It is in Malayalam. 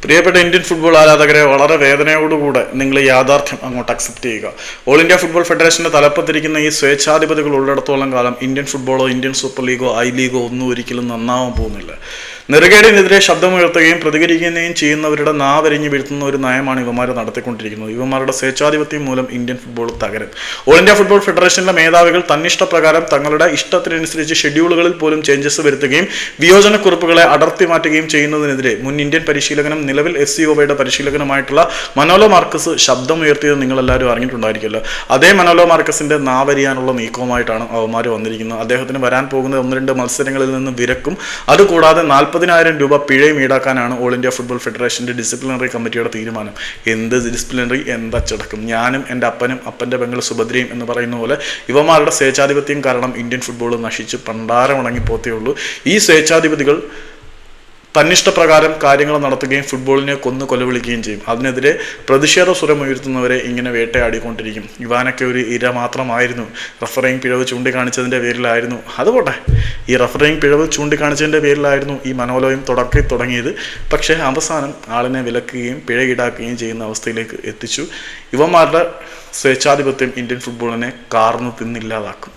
പ്രിയപ്പെട്ട ഇന്ത്യൻ ഫുട്ബോൾ ആരാധകരെ, വളരെ വേദനയോടുകൂടെ നിങ്ങൾ യാഥാർത്ഥ്യം അങ്ങോട്ട് അക്സെപ്റ്റ് ചെയ്യുക. ഓൾ ഇന്ത്യ ഫുട്ബോൾ ഫെഡറേഷന്റെ തലപ്പത്തിരിക്കുന്ന ഈ സ്വേച്ഛാധിപതികൾ ഉള്ളിടത്തോളം കാലം ഇന്ത്യൻ ഫുട്ബോളോ ഇന്ത്യൻ സൂപ്പർ ലീഗോ ഐ ലീഗോ ഒന്നും ഒരിക്കലും നന്നാവാൻ പോകുന്നില്ല. നെറുകേടിനെതിരെ ശബ്ദമുയർത്തുകയും പ്രതികരിക്കുകയും ചെയ്യുന്നവരുടെ നാവരിഞ്ഞ് വീഴ്ത്തുന്ന ഒരു നയമാണ് ഇവന്മാർ നടത്തിക്കൊണ്ടിരിക്കുന്നത്. ഇവന്മാരുടെ സ്വേച്ഛാധിപത്യം മൂലം ഇന്ത്യൻ ഫുട്ബോൾ തകരും. ഓൾ ഇന്ത്യ ഫുട്ബോൾ ഫെഡറേഷനിലെ മേധാവികൾ തന്നിഷ്ടപ്രകാരം തങ്ങളുടെ ഇഷ്ടത്തിനനുസരിച്ച് ഷെഡ്യൂളുകളിൽ പോലും ചേഞ്ചസ് വരുത്തുകയും വിയോജനക്കുറിപ്പുകളെ അടർത്തി മാറ്റുകയും ചെയ്യുന്നതിനെതിരെ മുൻ ഇന്ത്യൻ പരിശീലകനും നിലവിൽ FCOയുടെ പരിശീലകനുമായിട്ടുള്ള മനോലോ മാർക്കസ് ശബ്ദമുയർത്തിയത് നിങ്ങളെല്ലാവരും അറിഞ്ഞിട്ടുണ്ടായിരിക്കുമല്ലോ. അതേ മനോലോ മാർക്കസിന്റെ നാവരിയാനുള്ള നീക്കവുമായിട്ടാണ് അവന്മാർ വന്നിരിക്കുന്നത്. അദ്ദേഹത്തിന് വരാൻ പോകുന്ന 1-2 മത്സരങ്ങളിൽ നിന്ന് വിലക്കും അതുകൂടാതെ 40,000 രൂപ പിഴയും ഈടാക്കാനാണ് ഓൾ ഇന്ത്യ ഫുട്ബോൾ ഫെഡറേഷന്റെ ഡിസിപ്ലിനറി കമ്മിറ്റിയുടെ തീരുമാനം. എന്ത് ഡിസിപ്ലിനറി, എന്തച്ചടക്കം. ഞാനും എൻ്റെ അപ്പനും അപ്പൻ്റെ പെങ്ങൾ സുഭദ്രയും എന്ന് പറയുന്ന പോലെ ഇവന്മാരുടെ സ്വേച്ഛാധിപത്യം കാരണം ഇന്ത്യൻ ഫുട്ബോൾ നശിച്ച് പണ്ടാരമുണങ്ങിപ്പോത്തേ ഉള്ളൂ. ഈ സ്വേച്ഛാധിപതികൾ തന്നിഷ്ടപ്രകാരം കാര്യങ്ങൾ നടത്തുകയും ഫുട്ബോളിനെ കൊലവിളിക്കുകയും ചെയ്യും. അതിനെതിരെ പ്രതിഷേധ സ്വരമുയർത്തുന്നവരെ ഇങ്ങനെ വേട്ടയാടിക്കൊണ്ടിരിക്കും. ഇവാനൊക്കെ ഒരു ഇര മാത്രമായിരുന്നു. റഫറിങ് പിഴവ് ചൂണ്ടിക്കാണിച്ചതിൻ്റെ പേരിലായിരുന്നു. അതുപോട്ടെ, ഈ റഫറിങ് പിഴവ് ചൂണ്ടിക്കാണിച്ചതിൻ്റെ പേരിലായിരുന്നു ഈ മനോലോയും തുടങ്ങിയത്. പക്ഷേ അവസാനം ആളിനെ വിലക്കുകയും പിഴ ഈടാക്കുകയും ചെയ്യുന്ന അവസ്ഥയിലേക്ക് എത്തിച്ചു. ഇവന്മാരുടെ സ്വേച്ഛാധിപത്യം ഇന്ത്യൻ ഫുട്ബോളിനെ കാർന്നു തിന്നില്ലാതാക്കും.